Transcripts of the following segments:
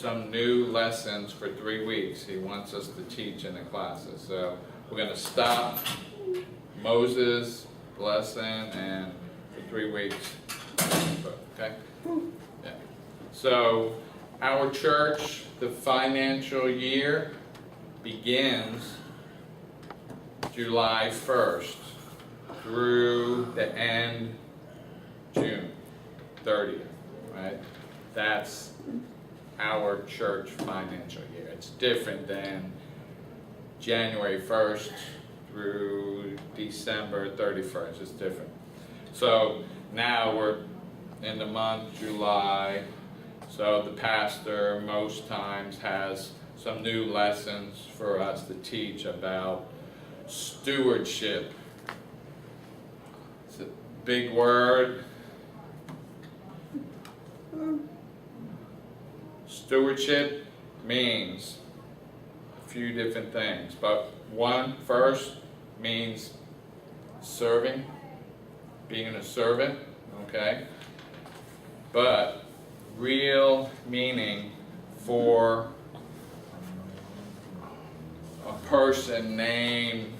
some new lessons for 3 weeks. He wants us to teach in the classes. So we're going to stop Moses' lesson and for 3 weeks. Okay? Yeah. So our church, the financial year begins July 1st through the end June 30th, right? That's our church financial year. It's different than January 1st through December 31st. It's different. So now we're in the month July, so the pastor most times has some new lessons for us to teach about stewardship. It's a big word. Stewardship means a few different things, but one first means serving, being a servant, okay? But real meaning for a person named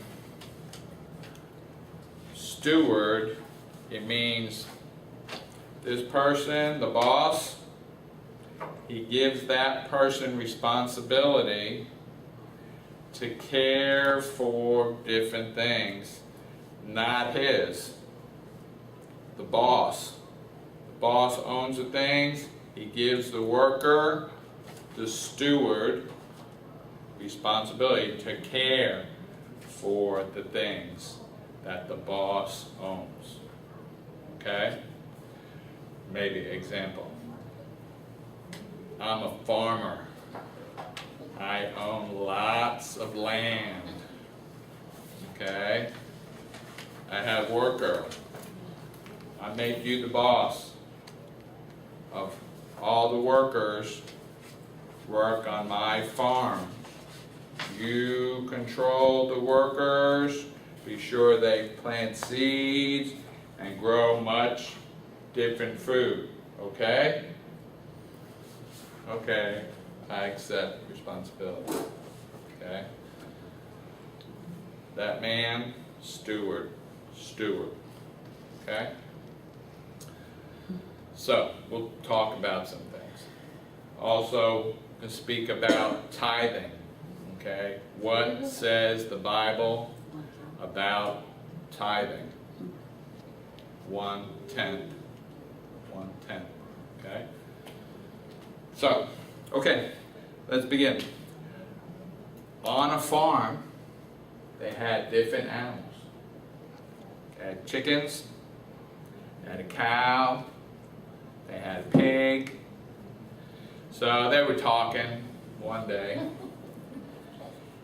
steward, it means this person, the boss, he gives that person responsibility to care for different things, not his. The boss. The boss owns the things. He gives the worker, the steward, responsibility to care for the things that the boss owns. Okay? Maybe example. I'm a farmer. I own lots of land. Okay? I have worker. I make you the boss of all the workers work on my farm. You control the workers. Be sure they plant seeds and grow much different food. Okay? Okay, I accept responsibility. Okay? That man, steward. Okay? So, we'll talk about some things. Also, we'll speak about tithing. Okay? What says the Bible about tithing? 1/10. 1/10. Okay? So, okay, let's begin. On a farm, they had different animals. They had chickens, they had a cow, they had a pig. So they were talking one day,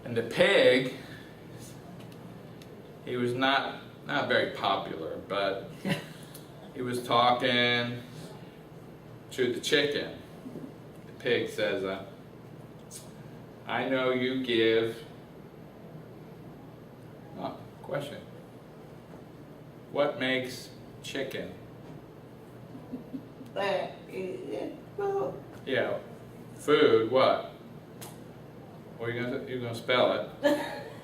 and the pig, he was not very popular, but he was talking to the chicken. The pig says, I know you give, question, what makes chicken? Yeah, food, what? Well, you're gonna spell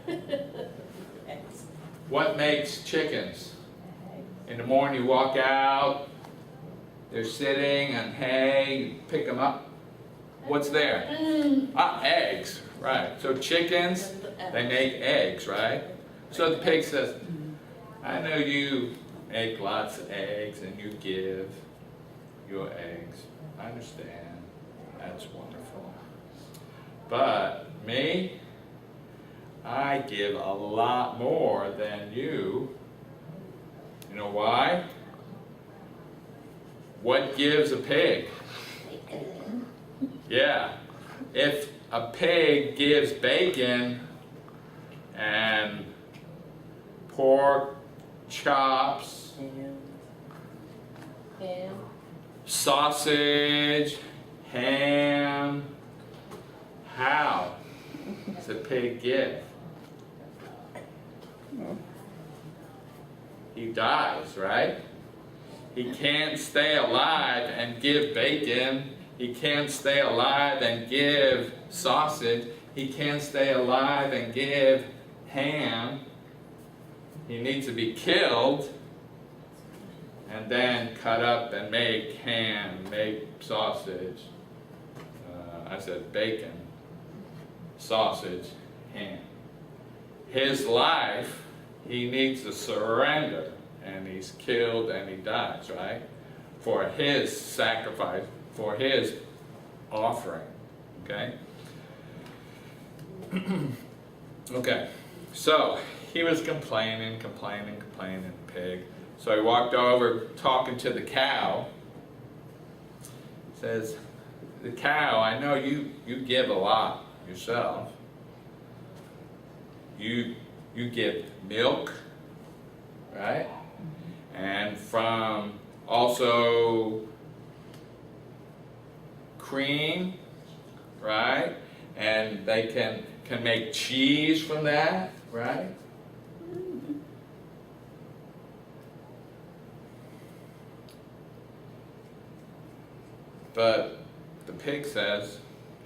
it. What makes chickens? In the morning you walk out, they're sitting on hay, you pick them up. What's there? Eggs, right. So chickens, they make eggs, right? So the pig says, I know you make lots of eggs and you give your eggs. I understand. That's wonderful. But me, I give a lot more than you. You know why? What gives a pig? Yeah. If a pig gives bacon and pork chops, Ham. sausage, ham, how does a pig give? He dies, right? He can't stay alive and give bacon He can't stay alive and give sausage. He can't stay alive and give ham. He needs to be killed and then cut up and make ham, make sausage. I said bacon, sausage, ham. His life, he needs to surrender, and he's killed and he dies, right? For his sacrifice, for his offering, okay? Okay, so he was complaining, pig. So he walked over, talking to the cow. Says, the cow, I know you give a lot yourself. You give milk, right? And from also cream, right? And they can make cheese from that, right? But the pig says,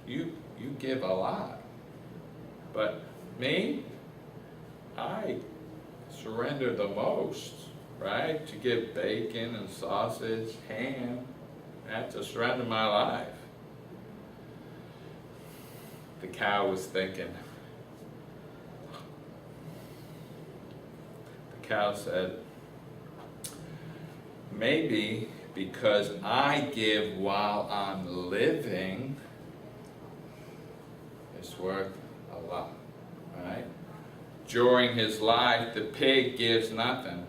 you give a lot. But me, I surrender the most, right? To give bacon and sausage, ham. I have to surrender my life. The cow was thinking. The cow said, maybe because I give while I'm living, it's worth a lot, right? During his life, the pig gives nothing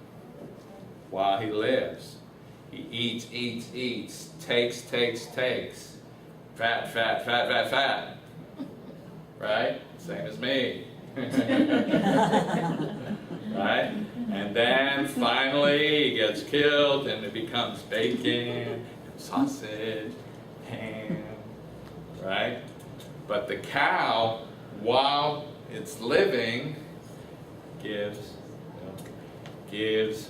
while he lives. He eats, takes. Fat. Right? Same as me. Right? And then finally he gets killed and it becomes bacon, sausage, ham, right? But the cow, while it's living, gives milk, gives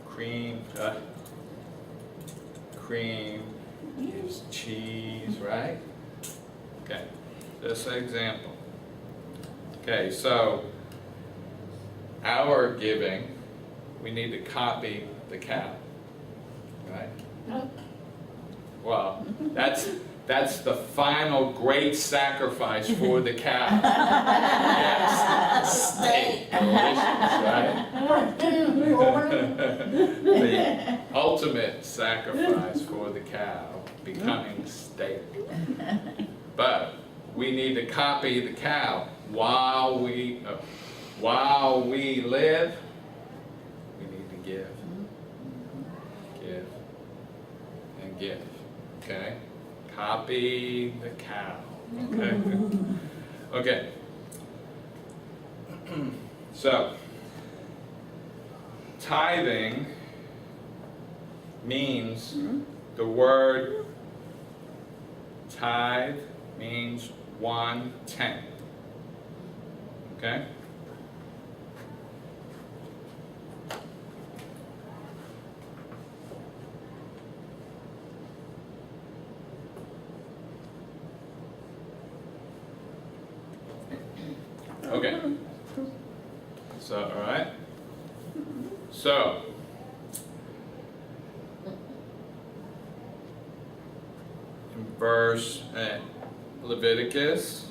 cream, gives cheese, right? Okay, just an example. Okay, so our giving, we need to copy the cow, right? Well, that's the final great sacrifice for the cow. Yes, steak, delicious, right? The ultimate sacrifice for the cow, becoming steak. But we need to copy the cow while we live. We need to give and give. Okay. Copy the cow. Okay. Okay. So, tithing means, the word tithe means 1/10. Okay? Okay. So, all right. So, in verse Leviticus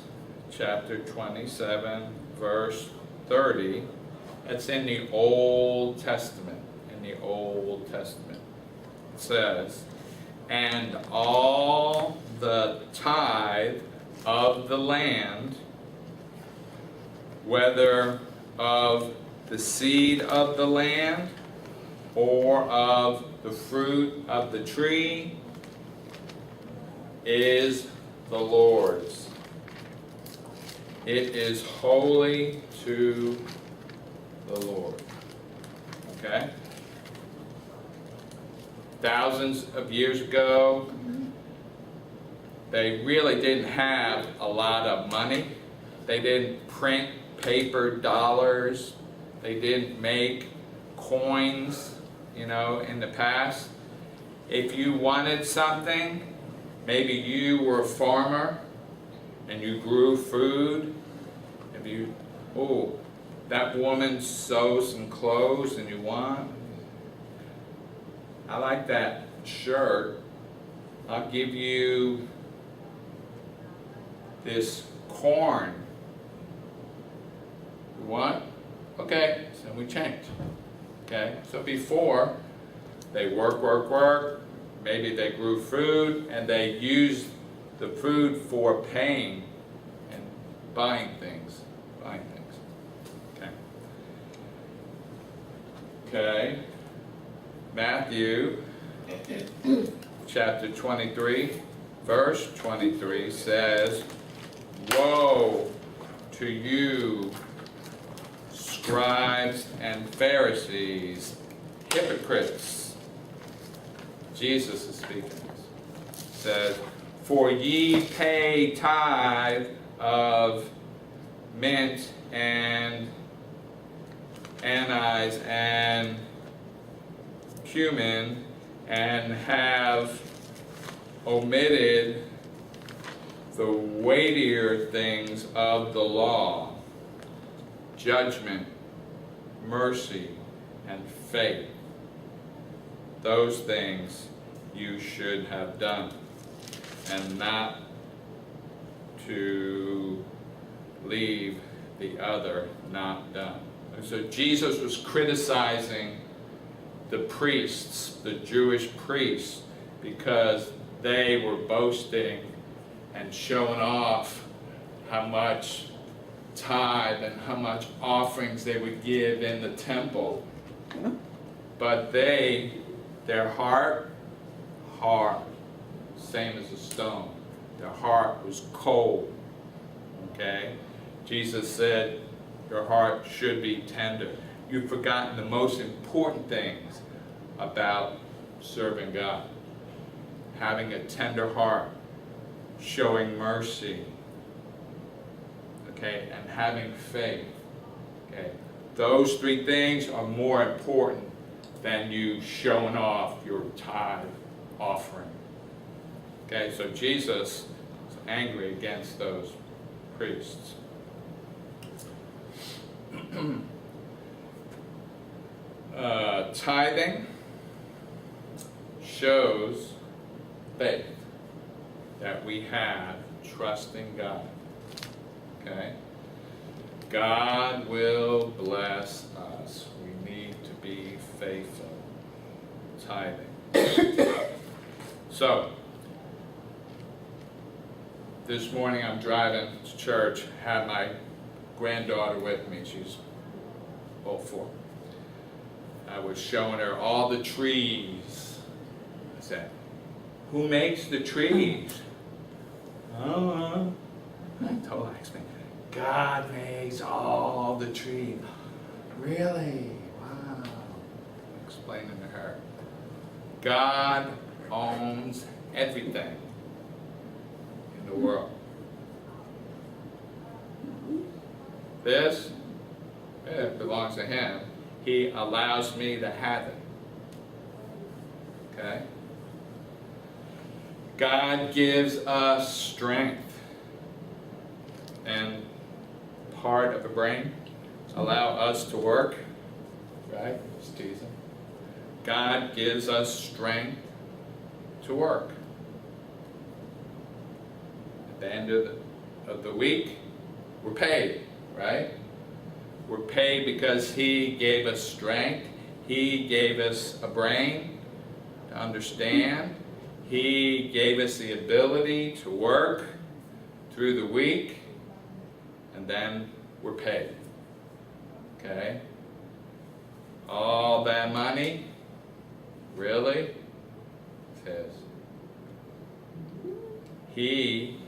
chapter 27, verse 30, that's in the Old Testament. In the Old Testament, it says, "And all the tithe of the land, whether of the seed of the land or of the fruit of the tree, is the Lord's. It is holy to the Lord." Okay? Thousands of years ago, they really didn't have a lot of money. They didn't print paper dollars. They didn't make coins, in the past. If you wanted something, Maybe you were a farmer and you grew food. Maybe that woman sews some clothes and you want. I like that shirt. I'll give you this corn. You want? Okay, so we change. Okay, so before they work. Maybe they grew food and they used the food for paying and buying things. Okay. Matthew chapter 23, verse 23 says, "Woe to you, scribes and Pharisees, hypocrites." Jesus is speaking this. Says, "For ye pay tithe of mint and anise and cumin, and have omitted the weightier things of the law, judgment, mercy, and faith. Those things you should have done, and not to leave the other not done." And so Jesus was criticizing the priests, the Jewish priests, because they were boasting and showing off how much tithe and how much offerings they would give in the temple. But their heart, hard, same as a stone. Their heart was cold. Okay? Jesus said, your heart should be tender. You've forgotten the most important things about serving God. Having a tender heart, showing mercy, okay, and having faith. Okay, those three things are more important than you showing off your tithe offering. Okay, so Jesus is angry against those priests. Tithing shows faith that we have trust in God. Okay? God will bless us. We need to be faithful. Tithing. So, this morning I'm driving to church, had my granddaughter with me. She's 4. I was showing her all the trees. I said, "Who makes the trees?" "Oh, I told her, "God makes all the trees." "Really? Wow." Explaining to her, God owns everything in the world. This, it belongs to Him. He allows me to have it. Okay? God gives us strength. And part of the brain allow us to work. Right? Just teasing. God gives us strength to work. At the end of the week, we're paid. Right? We're paid because He gave us strength. He gave us a brain to understand. He gave us the ability to work through the week, and then we're paid. Okay? All that money, really? It's His. He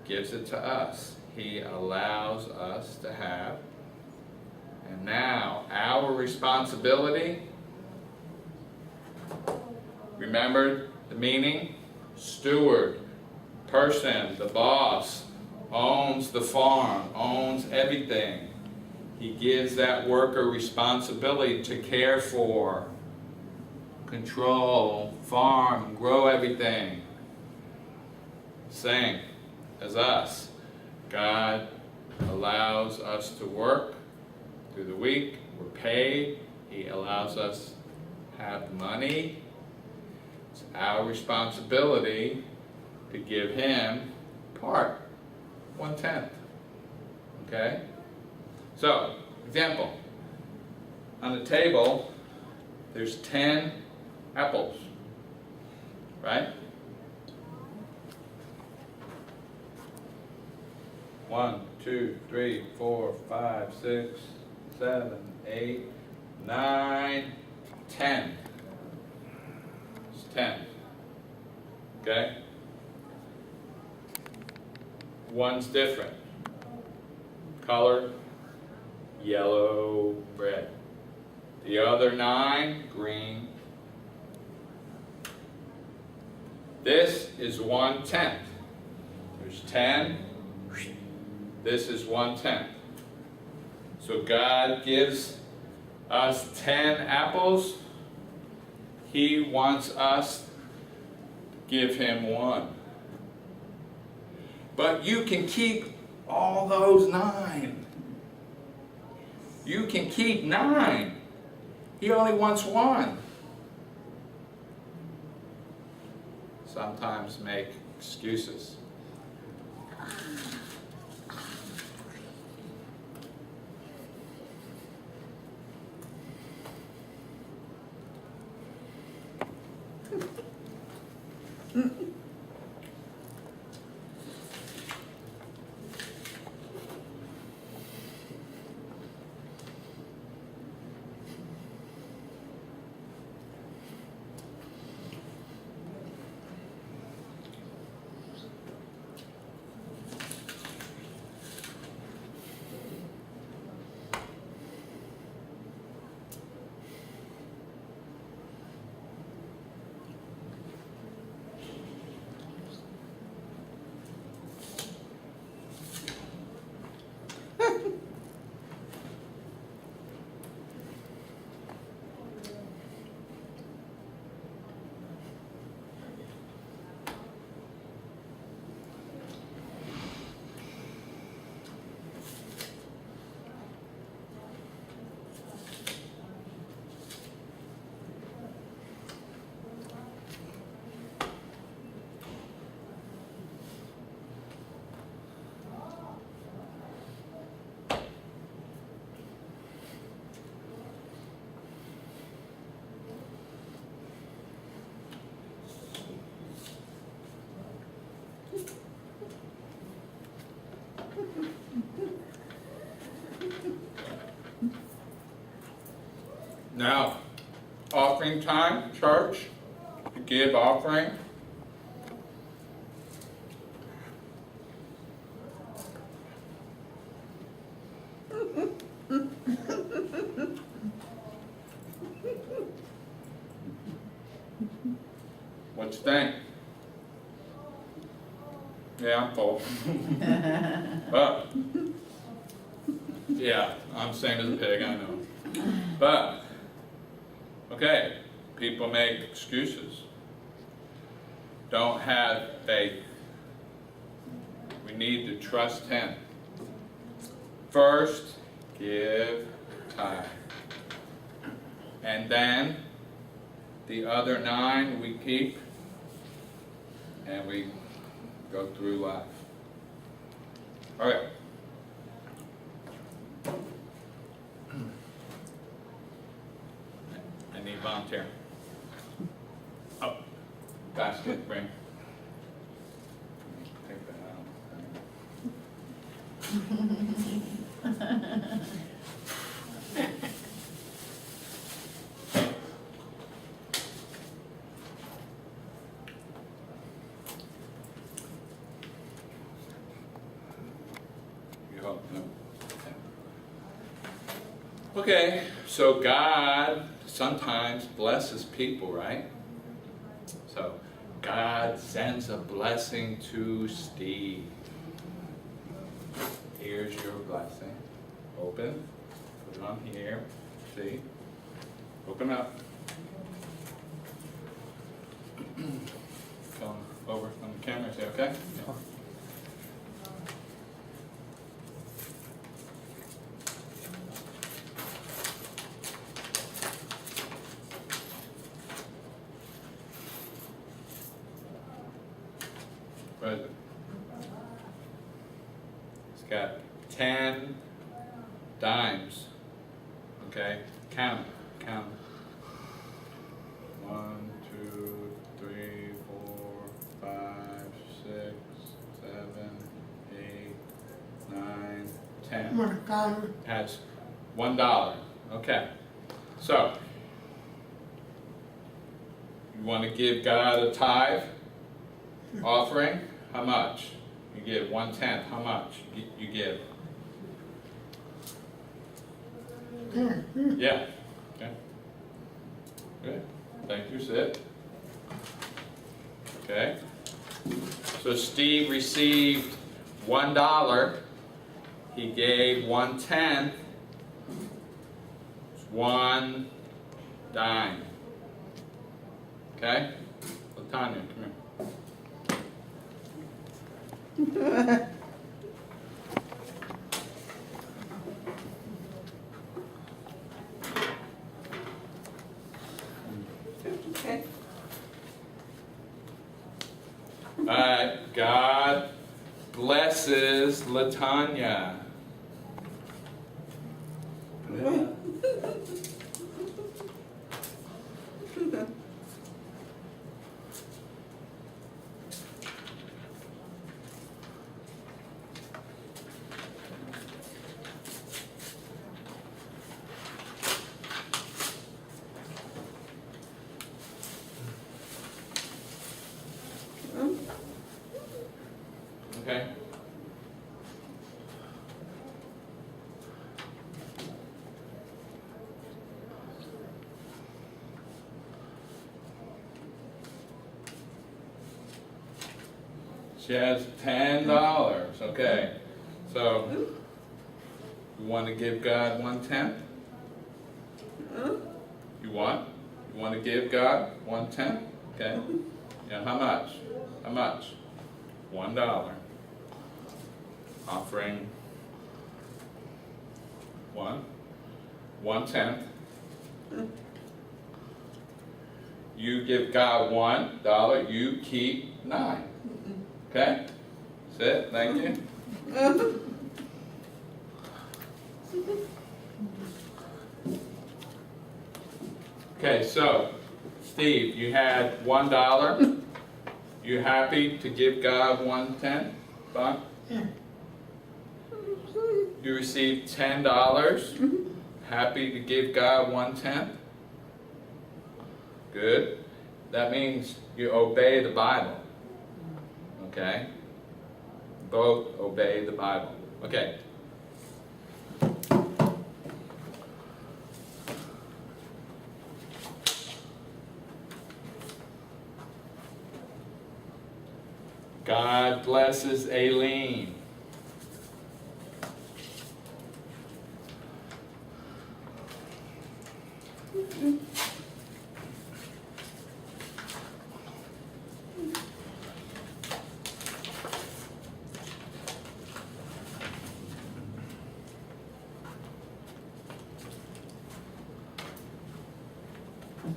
gives it to us. He allows us to have. And now, our responsibility, remember the meaning? Steward, person, the boss, owns the farm, owns everything. He gives that worker responsibility to care for control, farm, grow everything. Same as us. God allows us to work through the week. We're paid. He allows us to have money. It's our responsibility to give Him part, 1/10. Okay? So, example. On the table, there's 10 apples, right? 1, 2, 3, 4, 5, 6, 7, 8, 9, 10. It's 10. Okay? One's different. Color, yellow, red. The other 9, green. This is 1/10. There's 10. This is 1/10. So God gives us 10 apples. He wants us to give Him 1. But you can keep all those 9. You can keep 9. He only wants 1. Sometimes make excuses. Now, offering time, church, to give offering. What you think? Yeah, I'm full. But, yeah, I'm same as a pig, I know. But, okay, people make excuses. Don't have faith. We need to trust Him. First, give tithe. And then, the other 9 we keep, and we go through life. Okay. I need a volunteer. Oh, basket, bring. Take that out. You hope, no? Okay, so God sometimes blesses people, right? So God sends a blessing to Steve. Here's your blessing. Open. Put it on here. See? Open up. Come over on the camera, say okay? Yeah. Present. It's got 10 dimes. Okay? Count. 1, 2, 3, 4, 5, 6, 7, 8, 9, 10. That's $1. Okay. So, you want to give God a tithe offering? How much? You give 1/10. How much you give? Yeah. Okay. Good. Thank you, Sid. Okay. So Steve received $1. He gave 1/10. It's 1 dime. Okay? Latanya, come here. Okay. Alright, God blesses Latanya. Okay? She has $10. Okay. So, you want to give God 1/10? You want? You want to give God 1/10? Okay. Yeah, how much? How much? $1. Offering 1/10. You give God $1, you keep 9. Okay? That's it, thank you. Okay, so Steve, you had $1. You happy to give God 1/10? Fine? Yeah. You received $10. Happy to give God 1/10? Good. That means you obey the Bible. Okay? Both obey the Bible. Okay. God blesses Aileen.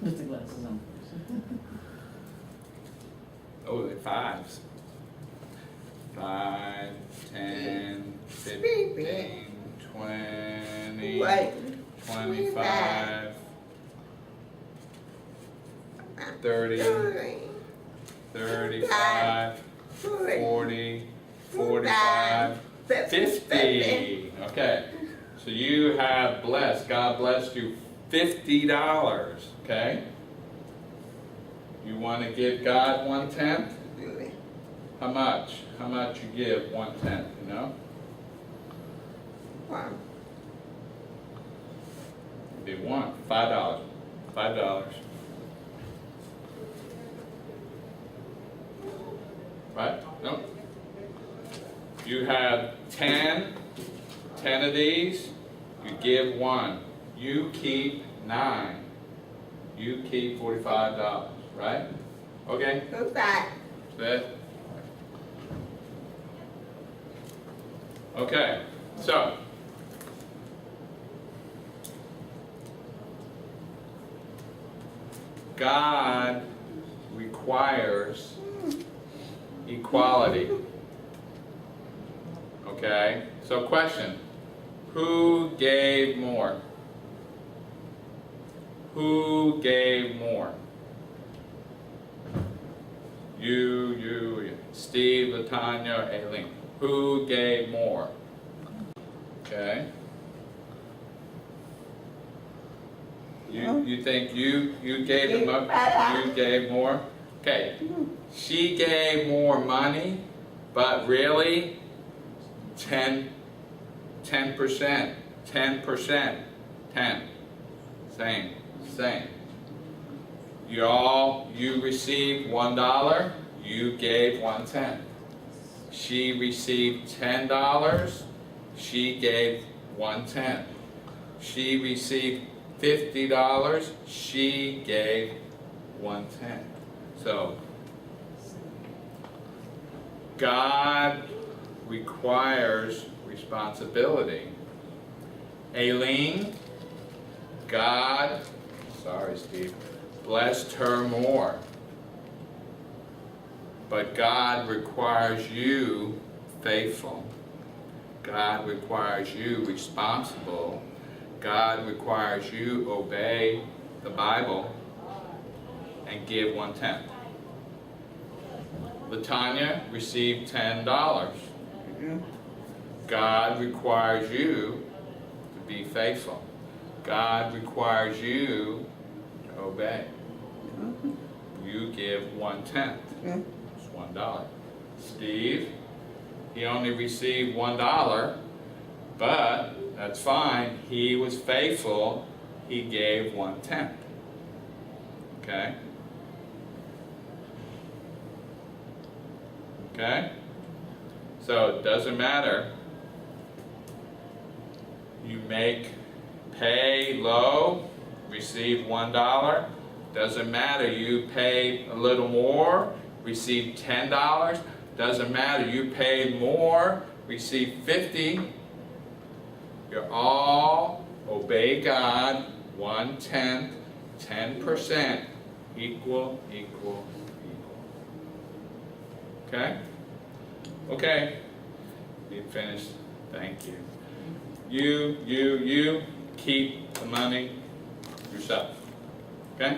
Put the glasses on. Oh, they're 5s. 5, 10, 15, 20, Right. 25, 30, 35, 40, 45, 50. Okay. So you have blessed, God blessed you $50. Okay? You want to give God 1/10? How much? How much you give 1/10, you know? Wow. If you want, $5. $5. Right? No? You have 10 of these, you give 1. You keep 9. You keep $45, right? Okay, Who's that? that's it. Okay, so. God requires equality. Okay, so question, who gave more? Who gave more? You, Steve, Latanya, Aileen. Who gave more? Okay. You think you gave them up? You gave more? Okay. She gave more money, but really 10%, 10, same. You received $1, you gave 1/10. She received $10, she gave 1/10. She received $50, she gave 1/10. So, God requires responsibility. Aileen, God, sorry Steve, blessed her more. But God requires you faithful. God requires you responsible. God requires you obey the Bible and give 1/10. Latanya received $10. God requires you to be faithful. God requires you to obey. You give 1/10. It's $1. Steve, he only received $1, but that's fine. He was faithful. He gave 1/10. Okay? Okay? So it doesn't matter. You pay low, receive $1. Doesn't matter. You pay a little more, receive $10. Doesn't matter. You paid more, receive 50. You're all obey God, 1/10, 10%, equal. Okay? Okay. We finished. Thank you. You keep the money yourself. Okay?